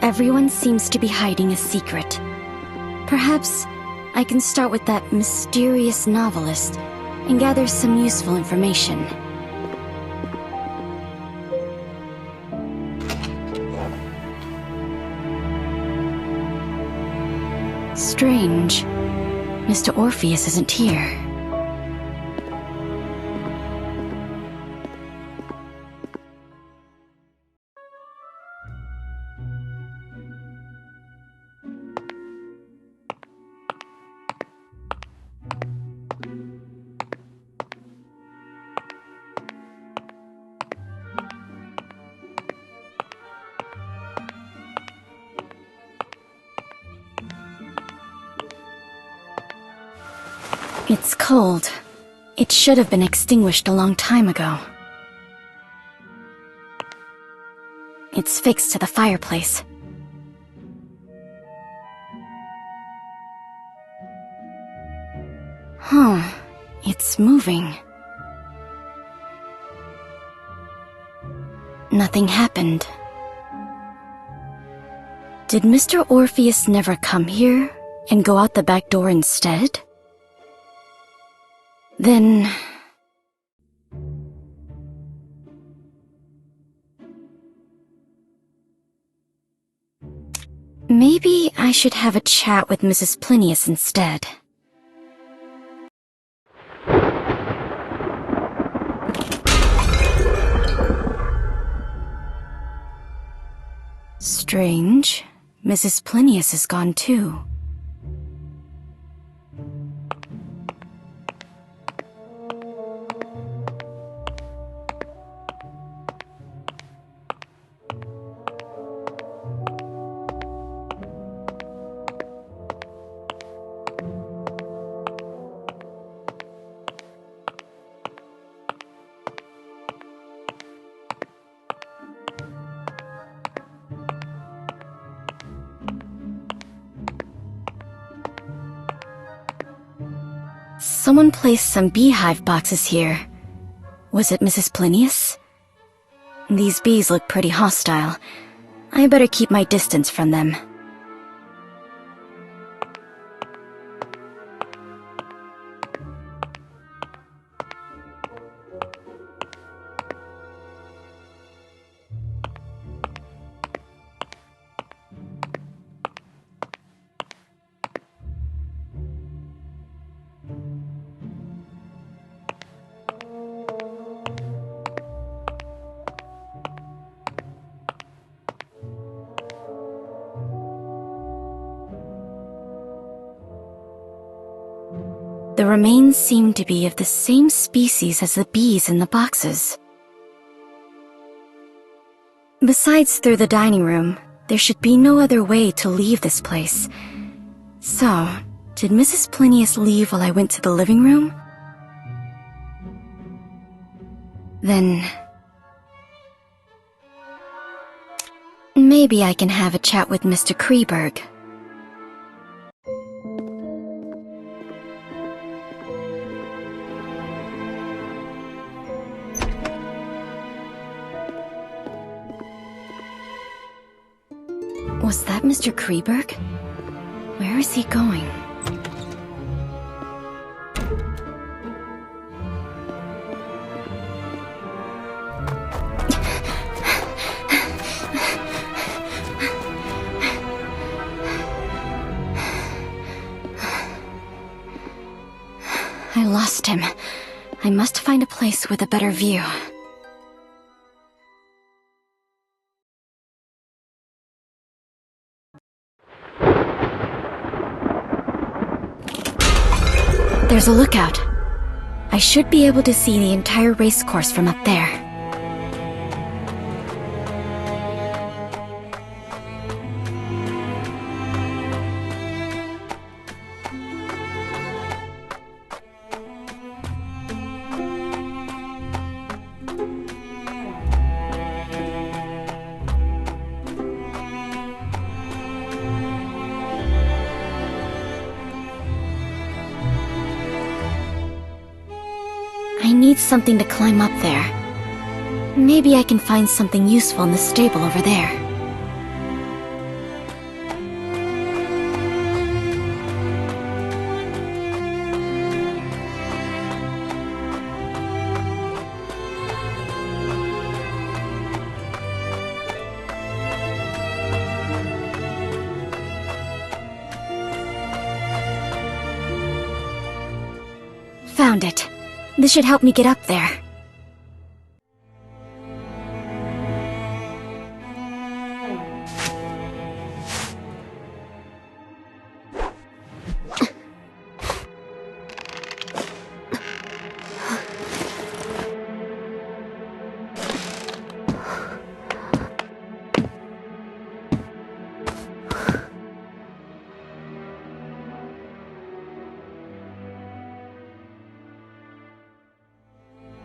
Everyone seems to be hiding a secret. Perhaps I can start with that mysterious novelist and gather some useful information. Strange. Mr. Orpheus isn't here. It's cold. It should have been extinguished a long time ago. It's fixed to the fireplace. Huh. It's moving. Nothing happened. Did Mr. Orpheus never come here and go out the back door instead? Then... maybe I should have a chat with Mrs. Plinius instead. Strange. Mrs. Plinius is gone too. Someone placed some beehive boxes here. Was it Mrs. Plinius? These bees look pretty hostile. I better keep my distance from them. The remains seem to be of the same species as the bees in the boxes. Besides through the dining room, there should be no other way to leave this place. So, did Mrs. Plinius leave while I went to the living room? Then... maybe I can have a chat with Mr. Kreberg. Was that Mr. Kreberg? Where is he going? I lost him. I must find a place with a better view. There's a lookout. I should be able to see the entire racecourse from up there. I need something to climb up there. Maybe I can find something useful in the stable over there. Found it. This should help me get up there.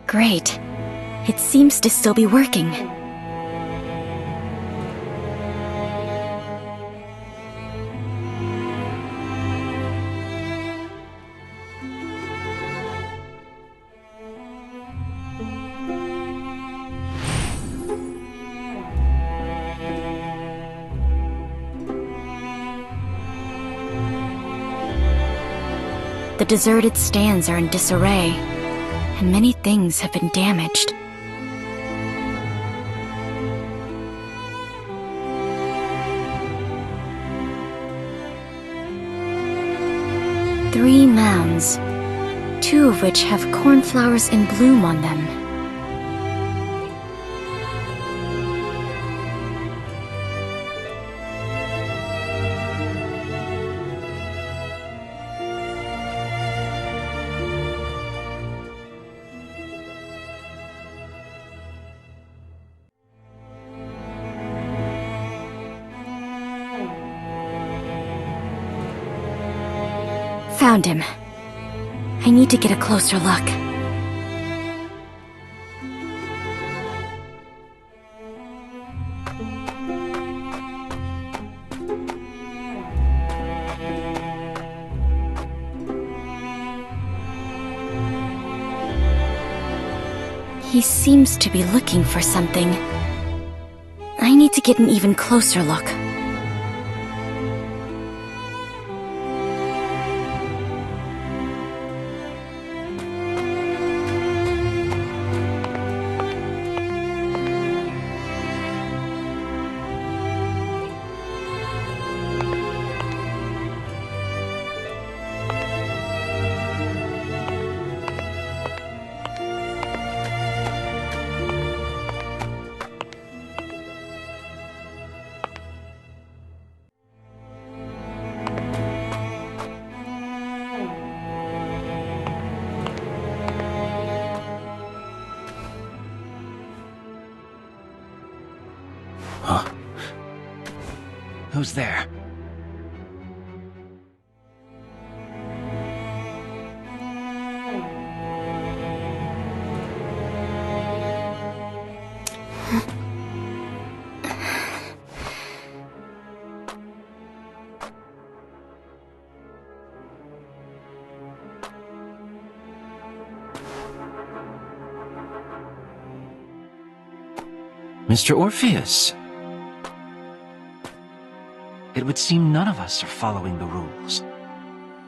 Great. It seems to still be working. The deserted stands are in disarray, and many things have been damaged. Three mounds, two of which have cornflowers in bloom on them. Found him. I need to get a closer look. He seems to be looking for something. I need to get an even closer look. Huh. Who's there? Mr. Orpheus. It would seem none of us are following the rules.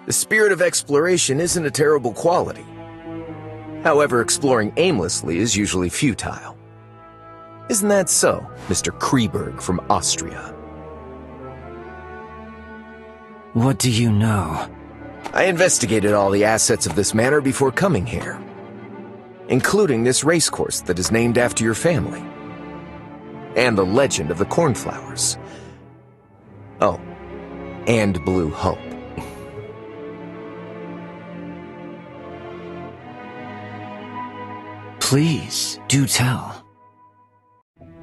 The spirit of exploration isn't a terrible quality. However, exploring aimlessly is usually futile. Isn't that so, Mr. Kreberg from Austria? What do you know? I investigated all the assets of this manor before coming here, including this racecourse that is named after your family, and the legend of the cornflowers. Oh, and Blue Hope. Please, do tell.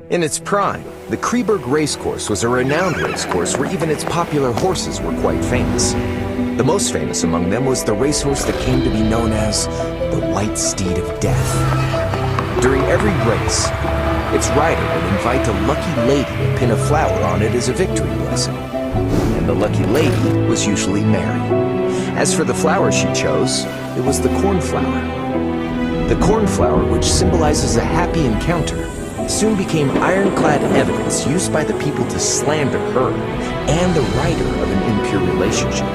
In its prime, the Kreberg Racecourse was a renowned racecourse where even its popular horses were quite famous. The most famous among them was the racehorse that came to be known as the White Steed of Death. During every race, its rider would invite a lucky lady to pin a flower on it as a victory blessing. And the lucky lady was usually Mary. As for the flower she chose, it was the cornflower. The cornflower, which symbolizes a happy encounter, soon became ironclad evidence used by the people to slander her and the rider of an impure relationship.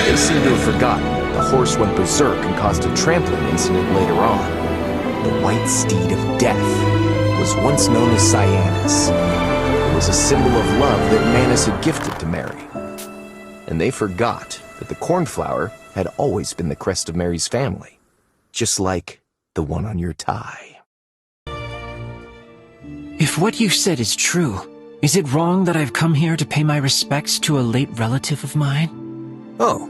They seem to have forgotten that the horse went berserk and caused a trampling incident later on. The White Steed of Death was once known as Cyanus. It was a symbol of love that Manus had gifted to Mary. And they forgot that the cornflower had always been the crest of Mary's family. just like the one on your tie. If what you said is true, is it wrong that I've come here to pay my respects to a late relative of mine? Oh.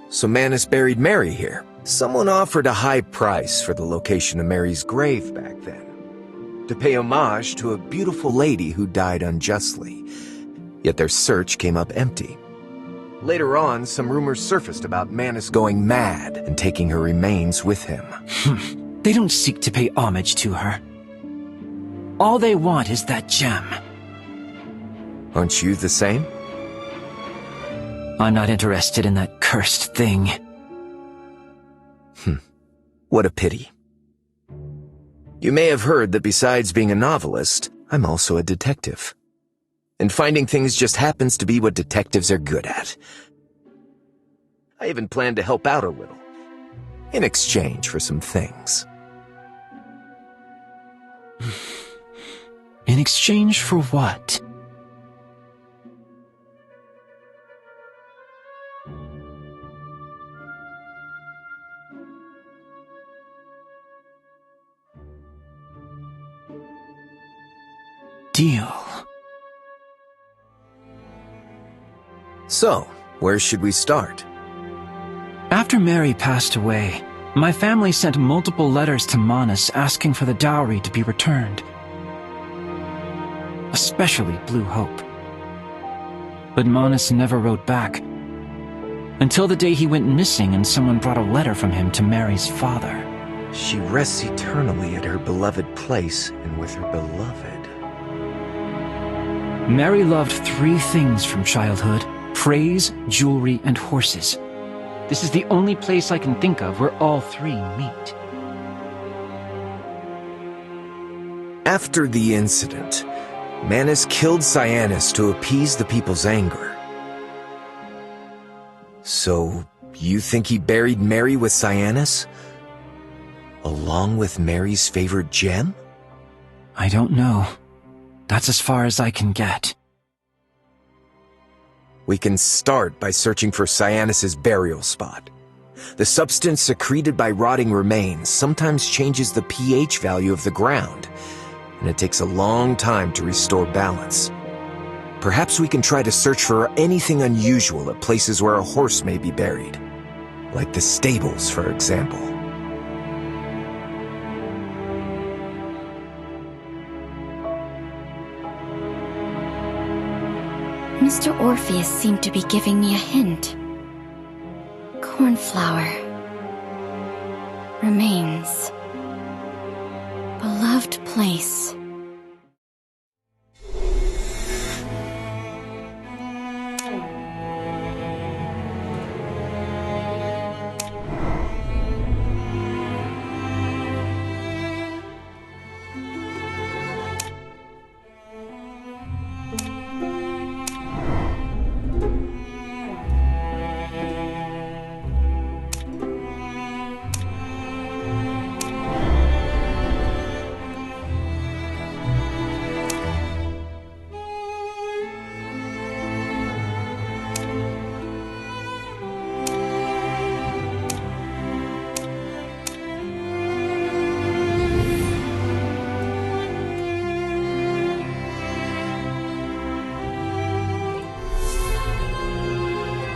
So Manus buried Mary here. Someone offered a high price for the location of Mary's grave back then, to pay homage to a beautiful lady who died unjustly. Yet their search came up empty. Later on, some rumors surfaced about Manus going mad and taking her remains with him. They don't seek to pay homage to her. All they want is that gem. Aren't you the same? I'm not interested in that cursed thing. What a pity. You may have heard that besides being a novelist, I'm also a detective. And finding things just happens to be what detectives are good at. I even plan to help out a little, in exchange for some things. In exchange for what? Deal. So, where should we start? After Mary passed away, my family sent multiple letters to Manus asking for the dowry to be returned. Especially Blue Hope. But Manus never wrote back, until the day he went missing and someone brought a letter from him to Mary's father. She rests eternally at her beloved place and with her beloved. Mary loved 3 things from childhood: praise, jewelry, and horses. This is the only place I can think of where all 3 meet. After the incident, Manus killed Cyanus to appease the people's anger. So, you think he buried Mary with Cyanus? Along with Mary's favorite gem? I don't know. That's as far as I can get. We can start by searching for Cyanus's burial spot. The substance secreted by rotting remains sometimes changes the pH value of the ground, and it takes a long time to restore balance. Perhaps we can try to search for anything unusual at places where a horse may be buried, like the stables, for example. Mr. Orpheus seemed to be giving me a hint. Cornflower. Remains. Beloved place.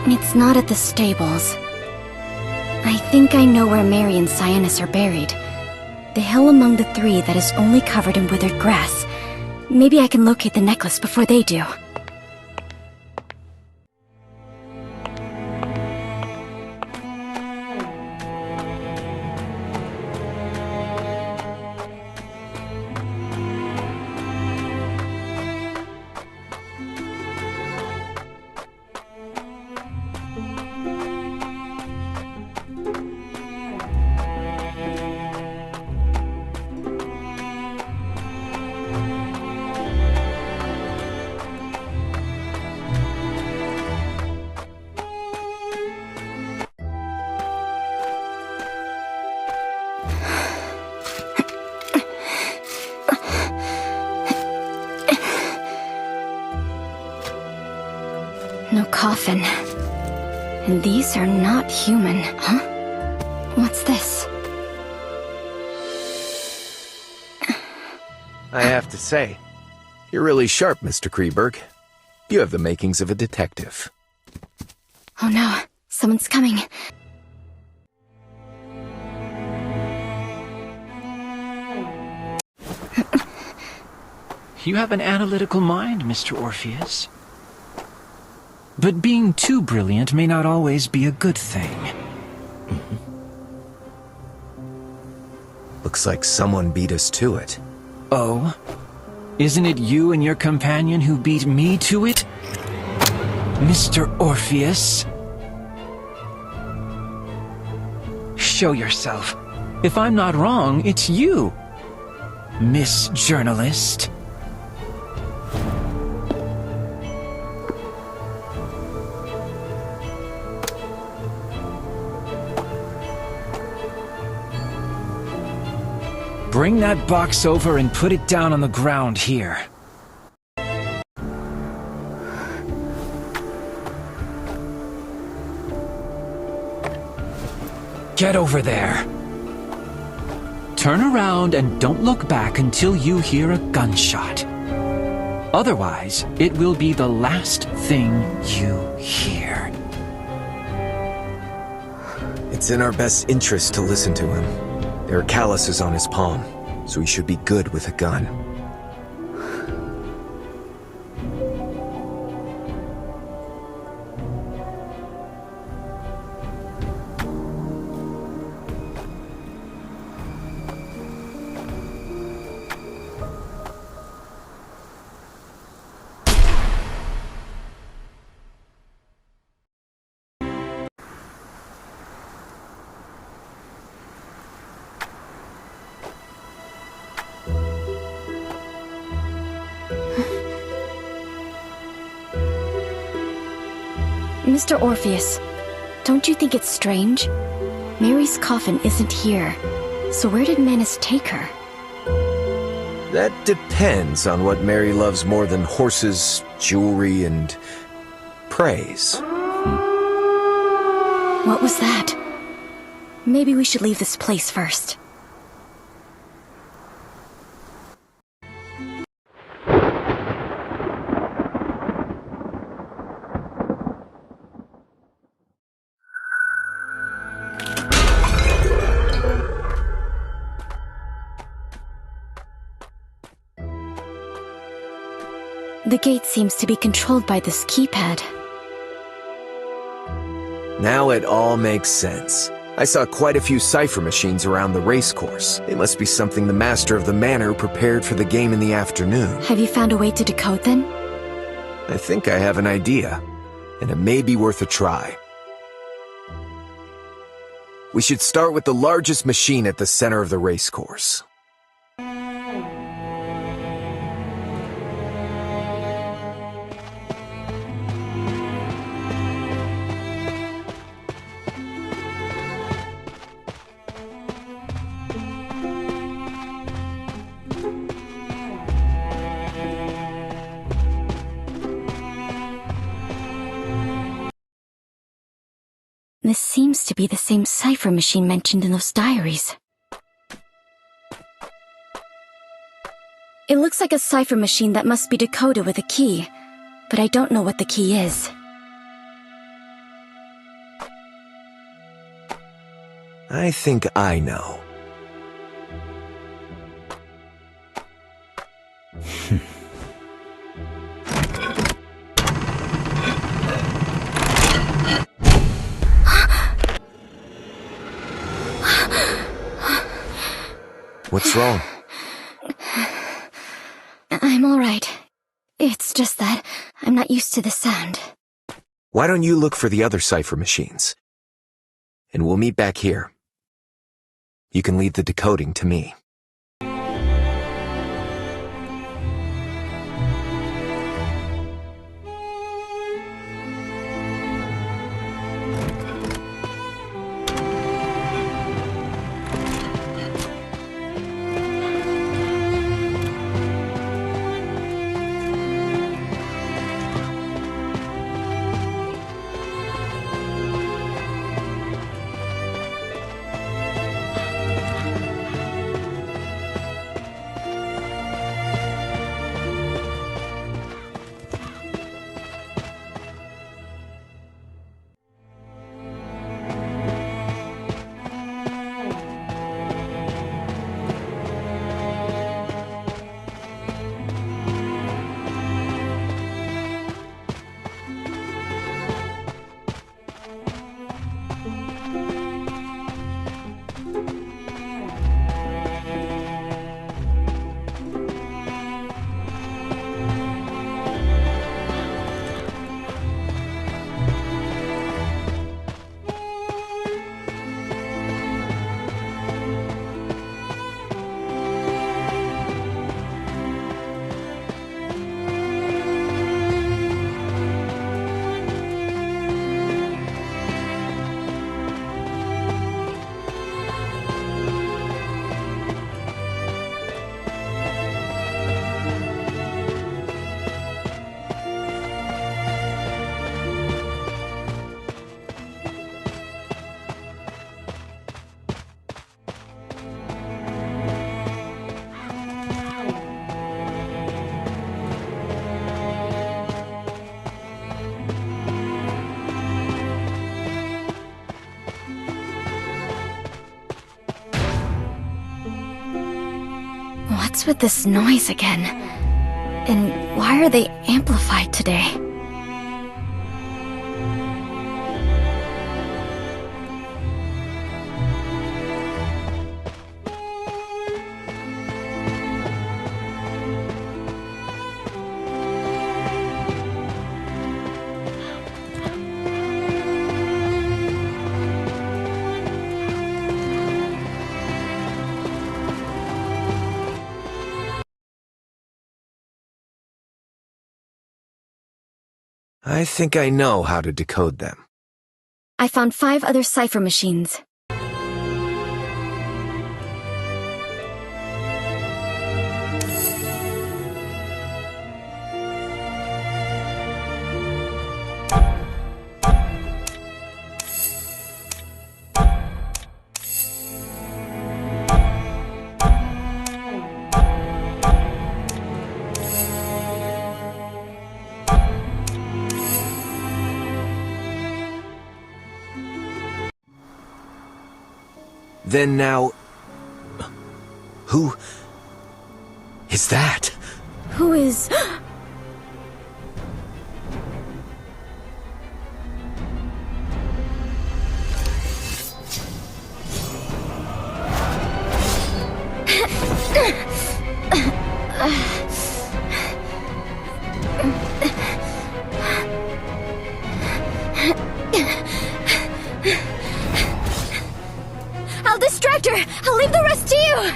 It's not at the stables. I think I know where Mary and Cyanus are buried. The hill among the 3 that is only covered in withered grass. Maybe I can locate the necklace before they do. No coffin. And these are not human, huh? What's this? I have to say, you're really sharp, Mr. Kreberg. You have the makings of a detective. Oh no, someone's coming. You have an analytical mind, Mr. Orpheus. But being too brilliant may not always be a good thing. Looks like someone beat us to it. Oh? Isn't it you and your companion who beat me to it? Mr. Orpheus? Show yourself. If I'm not wrong, it's you, Miss Journalist. Bring that box over and put it down on the ground here. Get over there. Turn around and don't look back until you hear a gunshot. Otherwise, it will be the last thing you hear. It's in our best interest to listen to him. There are calluses on his palm, so he should be good with a gun. Mr. Orpheus, don't you think it's strange? Mary's coffin isn't here, so where did Manus take her? That depends on what Mary loves more than horses, jewelry, and praise. What was that? Maybe we should leave this place first. The gate seems to be controlled by this keypad. Now it all makes sense. I saw quite a few cipher machines around the racecourse. It must be something the master of the manor prepared for the game in the afternoon. Have you found a way to decode them? I think I have an idea, and it may be worth a try. We should start with the largest machine at the center of the racecourse. This seems to be the same cipher machine mentioned in those diaries. It looks like a cipher machine that must be decoded with a key, but I don't know what the key is. I think I know. What's wrong? I'm all right. It's just that I'm not used to the sound. Why don't you look for the other cipher machines? And we'll meet back here. You can leave the decoding to me. What's with this noise again? And why are they amplified today? I think I know how to decode them. I found 5 other cipher machines. Then now... Who... is that? Who is... I'll distract her! I'll leave the rest to you!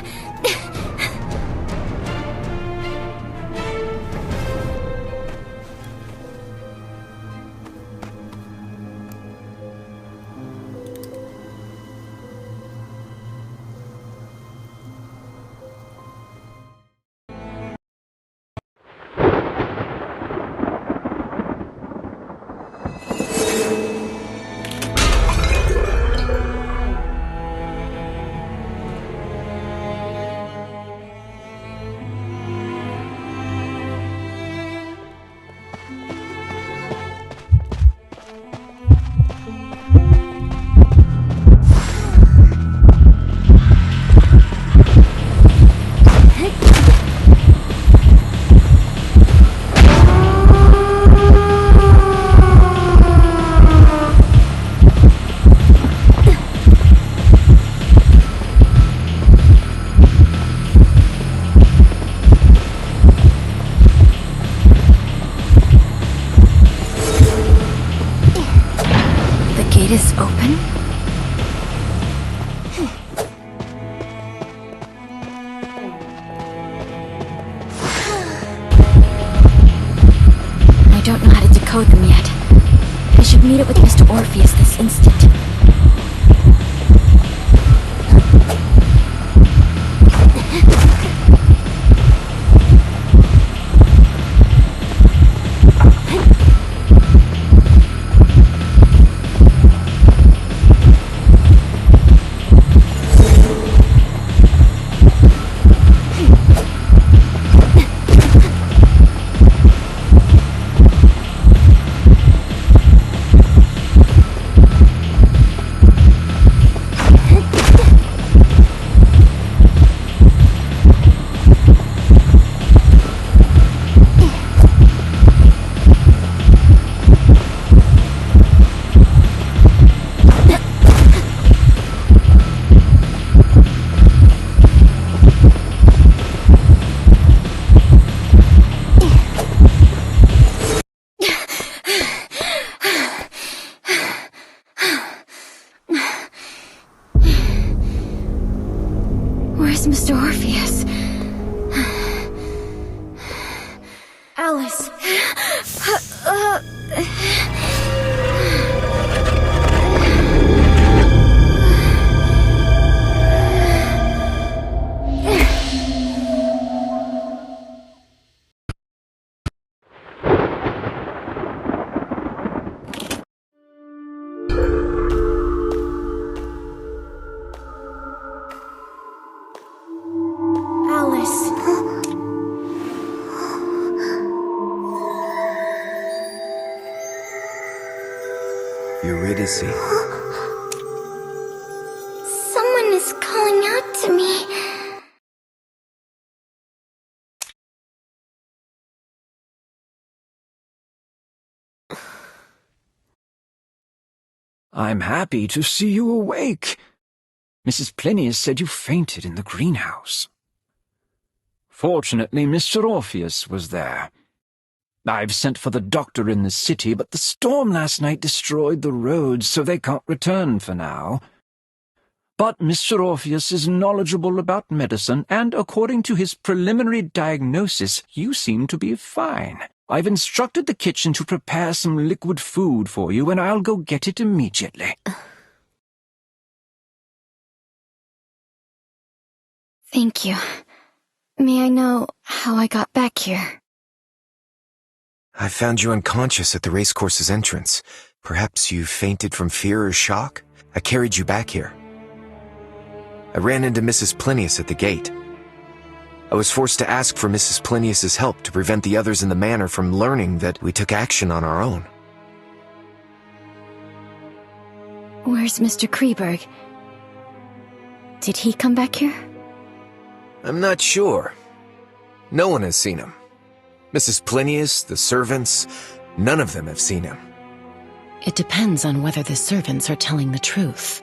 It is open? I don't know how to decode them yet. I should meet up with Mr. Orpheus this instant. Where's Mr. Orpheus? Alice. Eurydice. Someone is calling out to me. I'm happy to see you awake. Mrs. Plinius said you fainted in the greenhouse. Fortunately, Mr. Orpheus was there. I've sent for the doctor in the city, but the storm last night destroyed the roads, so they can't return for now. But Mr. Orpheus is knowledgeable about medicine, and according to his preliminary diagnosis, you seem to be fine. I've instructed the kitchen to prepare some liquid food for you, and I'll go get it immediately. Thank you. May I know how I got back here? I found you unconscious at the racecourse's entrance. Perhaps you fainted from fear or shock? I carried you back here. I ran into Mrs. Plinius at the gate. I was forced to ask for Mrs. Plinius's help to prevent the others in the manor from learning that we took action on our own. Where's Mr. Kreberg? Did he come back here? I'm not sure. No one has seen him. Mrs. Plinius, the servants, none of them have seen him. It depends on whether the servants are telling the truth.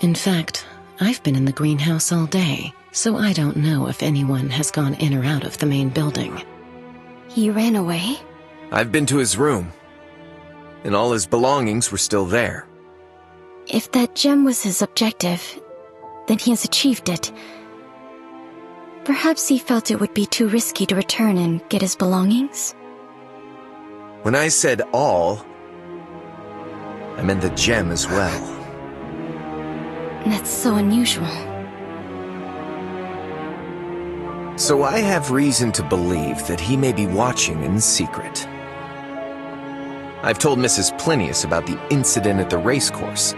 In fact, I've been in the greenhouse all day, so I don't know if anyone has gone in or out of the main building. He ran away? I've been to his room, and all his belongings were still there. If that gem was his objective, then he has achieved it. Perhaps he felt it would be too risky to return and get his belongings? When I said all, I meant the gem as well. That's so unusual. So I have reason to believe that he may be watching in secret. I've told Mrs. Plinius about the incident at the racecourse,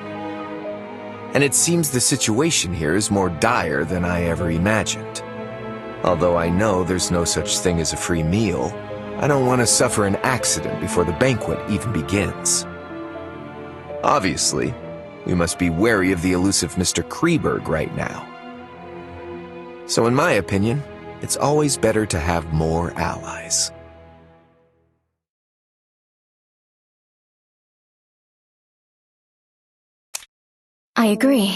and it seems the situation here is more dire than I ever imagined. Although I know there's no such thing as a free meal, I don't want to suffer an accident before the banquet even begins. Obviously, we must be wary of the elusive Mr. Kreberg right now. So in my opinion, it's always better to have more allies. I agree.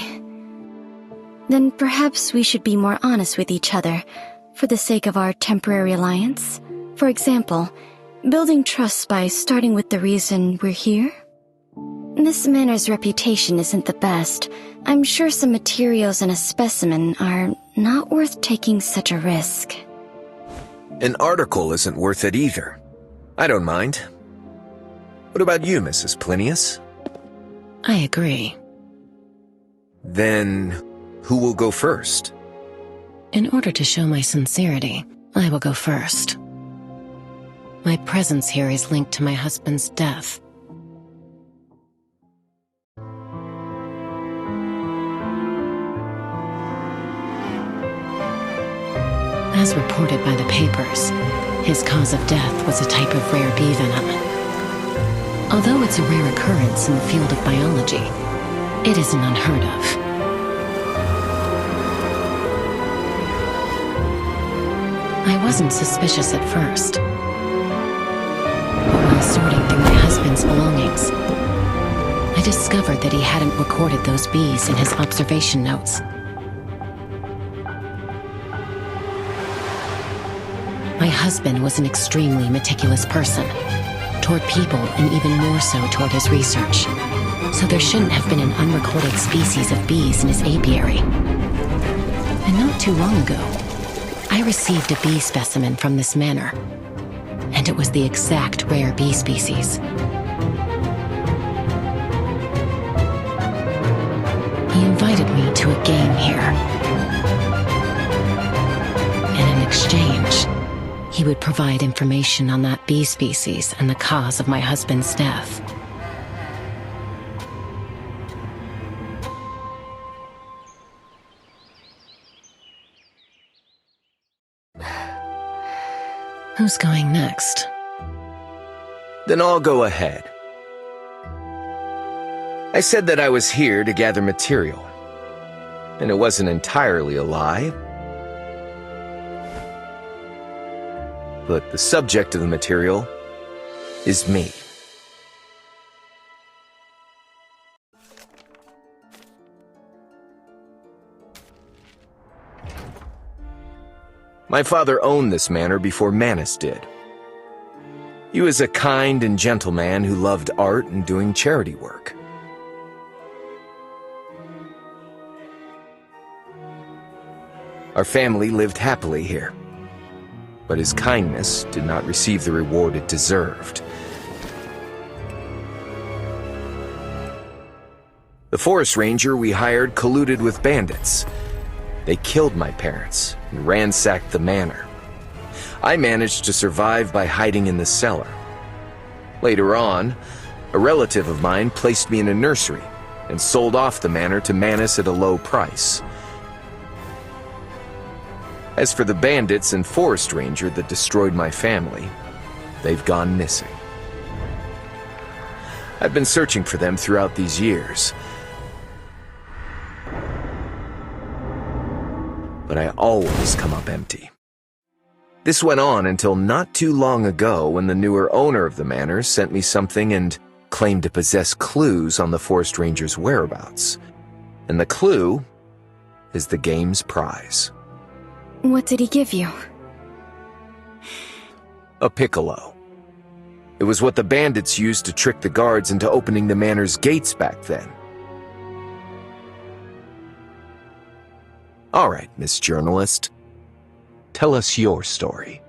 Then perhaps we should be more honest with each other, for the sake of our temporary alliance. For example, building trust by starting with the reason we're here. This manor's reputation isn't the best. I'm sure some materials in a specimen are not worth taking such a risk. An article isn't worth it either. I don't mind. What about you, Mrs. Plinius? I agree. Then, who will go first? In order to show my sincerity, I will go first. My presence here is linked to my husband's death. As reported by the papers, his cause of death was a type of rare bee venom. Although it's a rare occurrence in the field of biology, it isn't unheard of. I wasn't suspicious at first. But while sorting through my husband's belongings, I discovered that he hadn't recorded those bees in his observation notes. My husband was an extremely meticulous person, toward people and even more so toward his research. So there shouldn't have been an unrecorded species of bees in his apiary. And not too long ago, I received a bee specimen from this manor, and it was the exact rare bee species. He invited me to a game here. And in exchange, he would provide information on that bee species and the cause of my husband's death. Who's going next? Then I'll go ahead. I said that I was here to gather material, and it wasn't entirely a lie. But the subject of the material is me. My father owned this manor before Manus did. He was a kind and gentle man who loved art and doing charity work. Our family lived happily here, but his kindness did not receive the reward it deserved. The forest ranger we hired colluded with bandits. They killed my parents and ransacked the manor. I managed to survive by hiding in the cellar. Later on, a relative of mine placed me in a nursery and sold off the manor to Manus at a low price. As for the bandits and forest ranger that destroyed my family, they've gone missing. I've been searching for them throughout these years, but I always come up empty. This went on until not too long ago when the newer owner of the manor sent me something and claimed to possess clues on the forest ranger's whereabouts. And the clue is the game's prize. What did he give you? A piccolo. It was what the bandits used to trick the guards into opening the manor's gates back then. All right, Miss Journalist. Tell us your story.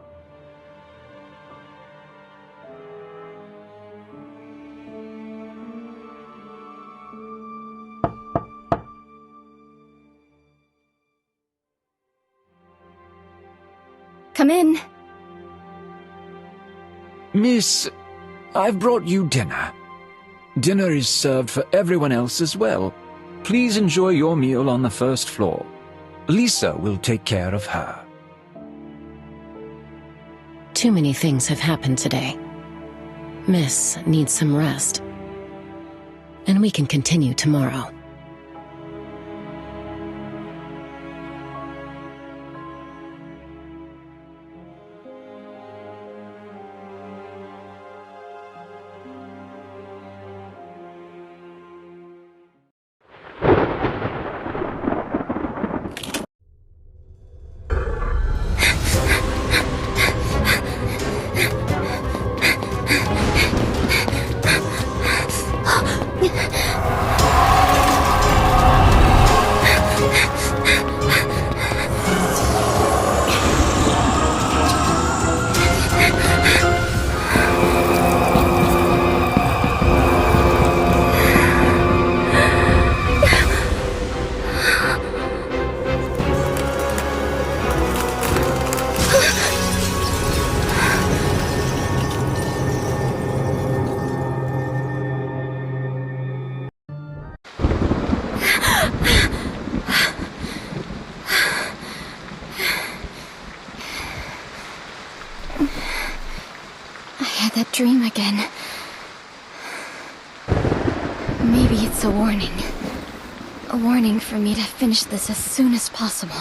Come in. Miss, I've brought you dinner. Dinner is served for everyone else as well. Please enjoy your meal on the first floor. Lisa will take care of her. Too many things have happened today. Miss needs some rest. And we can continue tomorrow. That dream again. Maybe it's a warning. A warning for me to finish this as soon as possible.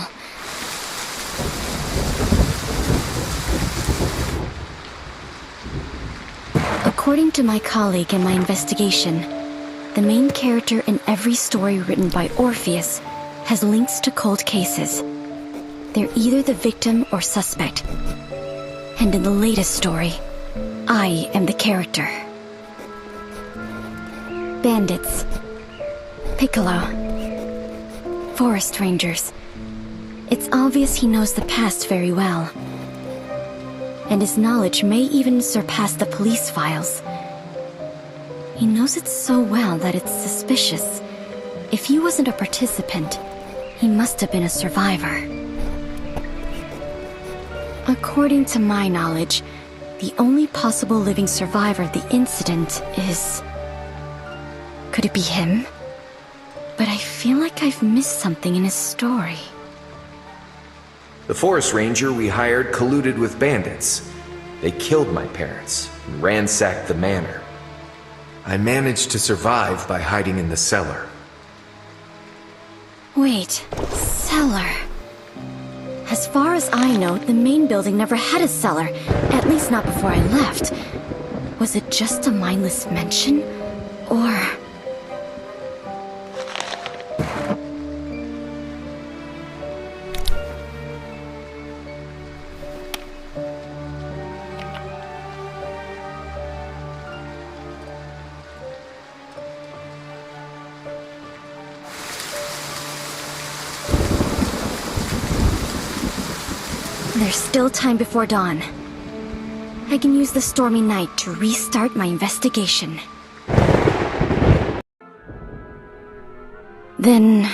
According to my colleague in my investigation, the main character in every story written by Orpheus has links to cold cases. They're either the victim or suspect. And in the latest story, I am the character. Bandits. Piccolo. Forest rangers. It's obvious he knows the past very well. And his knowledge may even surpass the police files. He knows it so well that it's suspicious. If he wasn't a participant, he must have been a survivor. According to my knowledge, the only possible living survivor of the incident is... Could it be him? But I feel like I've missed something in his story. The forest ranger we hired colluded with bandits. They killed my parents and ransacked the manor. I managed to survive by hiding in the cellar. Wait, cellar. As far as I know, the main building never had a cellar, at least not before I left. Was it just a mindless mention? Or... There's still time before dawn. I can use the stormy night to restart my investigation. Then